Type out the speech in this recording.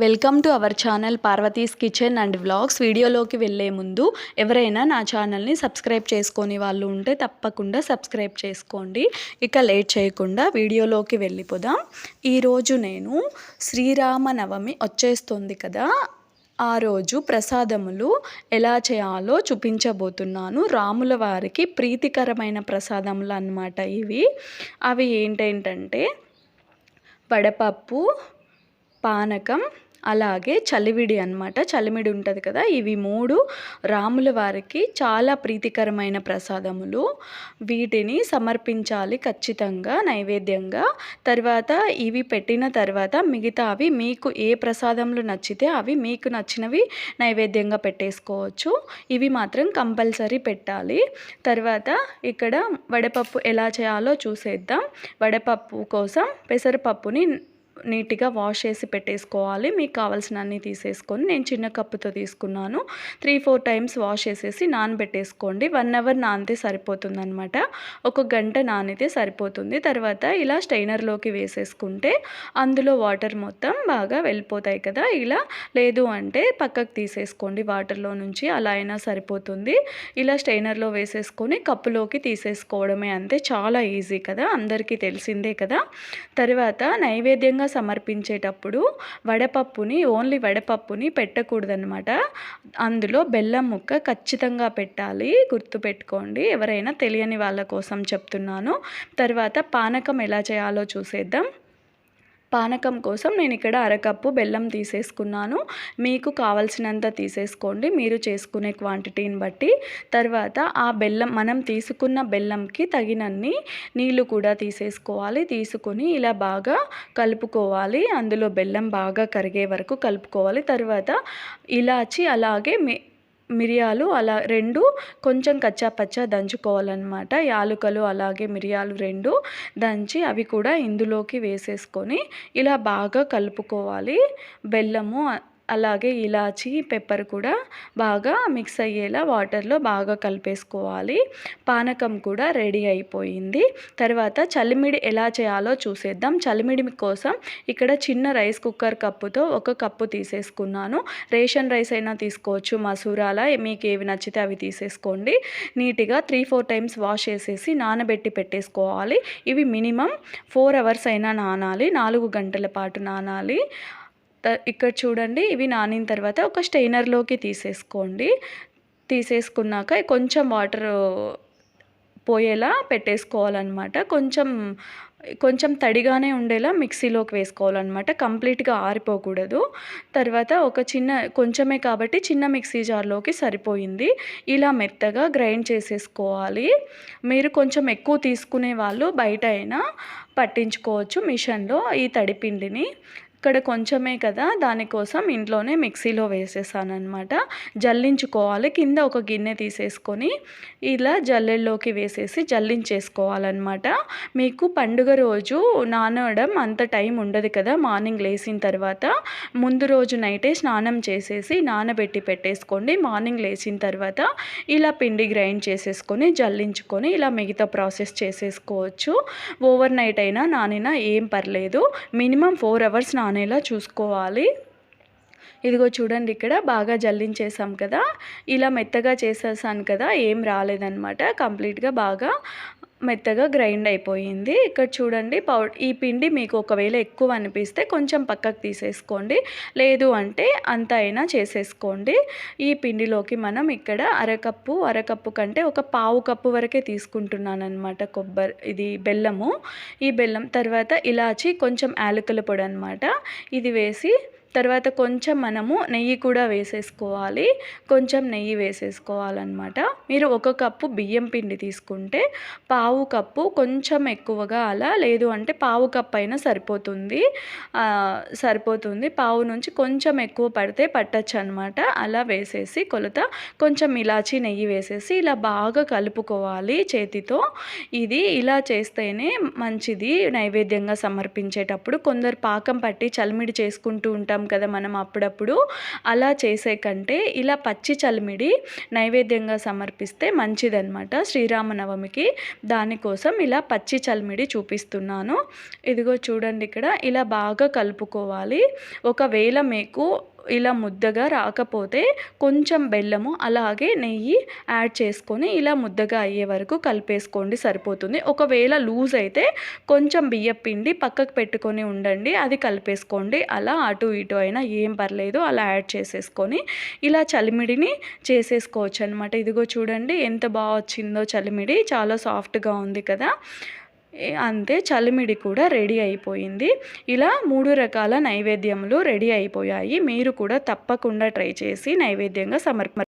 Welcome to our channel Parvati's kitchen and vlogs. వీడియోలోకి వెళ్ళే ముందు ఎవరైనా నా ఛానల్ని సబ్స్క్రైబ్ చేసుకొని వాళ్ళు ఉంటే తప్పకుండా సబ్స్క్రైబ్ చేసుకోండి. ఇక లేట్ చేయకుండా వీడియోలోకి వెళ్ళిపోదాం. ఈరోజు నేను శ్రీరామనవమి వచ్చేస్తుంది కదా, ఆ రోజు ప్రసాదములు ఎలా చేయాలో చూపించబోతున్నాను. రాముల వారికి ప్రీతికరమైన ప్రసాదములు అన్నమాట ఇవి. అవి ఏంటంటే వడపప్పు, పానకం, అలాగే చలివిడి అన్నమాట. చలిమిడి ఉంటుంది కదా, ఇవి 3 రాముల వారికి చాలా ప్రీతికరమైన ప్రసాదములు. వీటిని సమర్పించాలి ఖచ్చితంగా నైవేద్యంగా. తర్వాత ఇవి పెట్టిన తర్వాత మిగతావి మీకు ఏ ప్రసాదములు నచ్చితే అవి మీకు నచ్చినవి నైవేద్యంగా పెట్టేసుకోవచ్చు. ఇవి మాత్రం కంపల్సరీ పెట్టాలి. తర్వాత ఇక్కడ వడపప్పు ఎలా చేయాలో చూసేద్దాం. వడపప్పు కోసం పెసరపప్పుని నీట్గా వాష్ చేసి పెట్టేసుకోవాలి. మీకు కావాల్సిన అన్నీ తీసేసుకొని, నేను చిన్న కప్పుతో తీసుకున్నాను. 3-4 టైమ్స్ వాష్ చేసేసి నానబెట్టేసుకోండి. 1 అవర్ నానితే సరిపోతుంది అనమాట. 1 గంట నానితే సరిపోతుంది. తర్వాత ఇలా స్టైనర్లోకి వేసేసుకుంటే అందులో వాటర్ మొత్తం బాగా వెళ్ళిపోతాయి కదా. ఇలా లేదు అంటే పక్కకు తీసేసుకోండి వాటర్లో నుంచి, అలా అయినా సరిపోతుంది. ఇలా స్టైనర్లో వేసేసుకొని కప్పులోకి తీసేసుకోవడమే, అంతే. చాలా ఈజీ కదా, అందరికీ తెలిసిందే కదా. తర్వాత నైవేద్యంగా సమర్పించేటప్పుడు ఓన్లీ వడపప్పుని పెట్టకూడదనమాట. అందులో బెల్లం ముక్క ఖచ్చితంగా పెట్టాలి, గుర్తుపెట్టుకోండి. ఎవరైనా తెలియని వాళ్ళ కోసం చెప్తున్నాను. తర్వాత పానకం ఎలా చేయాలో చూసేద్దాం. పానకం కోసం నేను ఇక్కడ అరకప్పు బెల్లం తీసేసుకున్నాను. మీకు కావాల్సినంత తీసేసుకోండి, మీరు చేసుకునే క్వాంటిటీని బట్టి. తర్వాత ఆ బెల్లం, మనం తీసుకున్న బెల్లంకి తగినన్ని నీళ్ళు కూడా తీసేసుకోవాలి. తీసుకొని ఇలా బాగా కలుపుకోవాలి. అందులో బెల్లం బాగా కరిగే వరకు కలుపుకోవాలి. తర్వాత ఇలాచి అలాగే మిరియాలు అలా 2 కొంచెం కచ్చాపచ్చా దంచుకోవాలన్నమాట. యాలుకలు అలాగే మిరియాలు 2 దంచి అవి కూడా ఇందులోకి వేసేసుకొని ఇలా బాగా కలుపుకోవాలి. బెల్లము అలాగే ఇలాచి, పెప్పర్ కూడా బాగా మిక్స్ అయ్యేలా వాటర్లో బాగా కలిపేసుకోవాలి. పానకం కూడా రెడీ అయిపోయింది. తర్వాత చలిమిడి ఎలా చేయాలో చూసేద్దాం. చలిమిడి కోసం ఇక్కడ చిన్న రైస్ కుక్కర్ కప్పుతో 1 కప్పు తీసేసుకున్నాను. రేషన్ రైస్ అయినా తీసుకోవచ్చు, మసూరాలా, మీకు ఏవి నచ్చితే అవి తీసేసుకోండి. నీట్గా 3-4 టైమ్స్ వాష్ చేసేసి నానబెట్టి పెట్టేసుకోవాలి. ఇవి మినిమం 4 అవర్స్ అయినా నానాలి, 4 గంటల పాటు నానాలి. ఇక్కడ చూడండి, ఇవి నానిన తర్వాత ఒక స్టెయినర్లోకి తీసేసుకోండి. తీసేసుకున్నాక కొంచెం వాటర్ పోయేలా పెట్టేసుకోవాలన్నమాట. కొంచెం తడిగానే ఉండేలా మిక్సీలోకి వేసుకోవాలన్నమాట. కంప్లీట్గా ఆరిపోకూడదు. తర్వాత కొంచెమే కాబట్టి చిన్న మిక్సీ జార్లోకి సరిపోయింది. ఇలా మెత్తగా గ్రైండ్ చేసేసుకోవాలి. మీరు కొంచెం ఎక్కువ తీసుకునే వాళ్ళు బయట అయినా పట్టించుకోవచ్చు మిషన్లో ఈ తడిపిండిని. ఇక్కడ కొంచెమే కదా, దానికోసం ఇంట్లోనే మిక్సీలో వేసేసానమాట. జల్లించుకోవాలి. కింద ఒక గిన్నె తీసేసుకొని ఇలా జల్లెల్లోకి వేసేసి జల్లించేసుకోవాలన్నమాట. మీకు పండుగ రోజు నానడం అంత టైం ఉండదు కదా. మార్నింగ్ లేచిన తర్వాత ముందు రోజు నైటే స్నానం చేసేసి నానబెట్టి పెట్టేసుకోండి. మార్నింగ్ లేచిన తర్వాత ఇలా పిండి గ్రైండ్ చేసేసుకొని జల్లించుకొని ఇలా మిగతా ప్రాసెస్ చేసేసుకోవచ్చు. ఓవర్ నైట్ అయినా నానినా ఏం పర్లేదు. మినిమం 4 అవర్స్ నానేలా చూసుకోవాలి. ఇదిగో చూడండి, ఇక్కడ బాగా జల్లించేసాం కదా, ఇలా మెత్తగా చేసేసాను కదా, ఏం రాలేదన్నమాట. కంప్లీట్గా బాగా మెత్తగా గ్రైండ్ అయిపోయింది. ఇక్కడ చూడండి, ఈ పిండి మీకు ఒకవేళ ఎక్కువ అనిపిస్తే కొంచెం పక్కకు తీసేసుకోండి, లేదు అంటే అంత అయినా చేసేసుకోండి. ఈ పిండిలోకి మనం ఇక్కడ అరకప్పు కంటే ఒక పావు కప్పు వరకే తీసుకుంటున్నాను అనమాట బెల్లము. ఈ బెల్లం తర్వాత ఇలాచి, కొంచెం యాలకుల పొడి అనమాట, ఇది వేసి తర్వాత కొంచెం మనము నెయ్యి కూడా వేసేసుకోవాలి. కొంచెం నెయ్యి వేసేసుకోవాలన్నమాట. మీరు 1 కప్పు బియ్యం పిండి తీసుకుంటే పావు కప్పు కొంచెం ఎక్కువగా అలా, లేదు అంటే పావు కప్పు అయినా సరిపోతుంది. పావు నుంచి కొంచెం ఎక్కువ పడితే పట్టచ్చు అనమాట. అలా వేసేసి కొలత కొంచెం ఇలాచి నెయ్యి వేసేసి ఇలా బాగా కలుపుకోవాలి చేతితో. ఇది ఇలా చేస్తేనే మంచిది నైవేద్యంగా సమర్పించేటప్పుడు. కొందరు పాకం పట్టి చలిమిడి చేసుకుంటూ ఉంటాం ఉంటాం కదా మనం అప్పుడప్పుడు, అలా చేసే కంటే ఇలా పచ్చి చలిమిడి నైవేద్యంగా సమర్పిస్తే మంచిదన్నమాట శ్రీరామనవమికి. దానికోసం ఇలా పచ్చి చలిమిడి చూపిస్తున్నాను. ఇదిగో చూడండి, ఇక్కడ ఇలా బాగా కలుపుకోవాలి. ఒకవేళ మీకు ఇలా ముద్దగా రాకపోతే కొంచెం బెల్లము అలాగే నెయ్యి యాడ్ చేసుకొని ఇలా ముద్దగా అయ్యే వరకు కలిపేసుకోండి, సరిపోతుంది. ఒకవేళ లూజ్ అయితే కొంచెం బియ్యం పిండి పక్కకు పెట్టుకొని ఉండండి, అది కలిపేసుకోండి. అలా అటు ఇటు అయినా ఏం పర్లేదు, అలా యాడ్ చేసేసుకొని ఇలా చలిమిడిని చేసేసుకోవచ్చు అనమాట. ఇదిగో చూడండి ఎంత బాగా వచ్చిందో చలిమిడి, చాలా సాఫ్ట్గా ఉంది కదా. అంతే, చలిమిడి కూడా రెడీ అయిపోయింది. ఇలా 3 రకాల నైవేద్యములు రెడీ అయిపోయాయి. మీరు కూడా తప్పకుండా ట్రై చేసి నైవేద్యంగా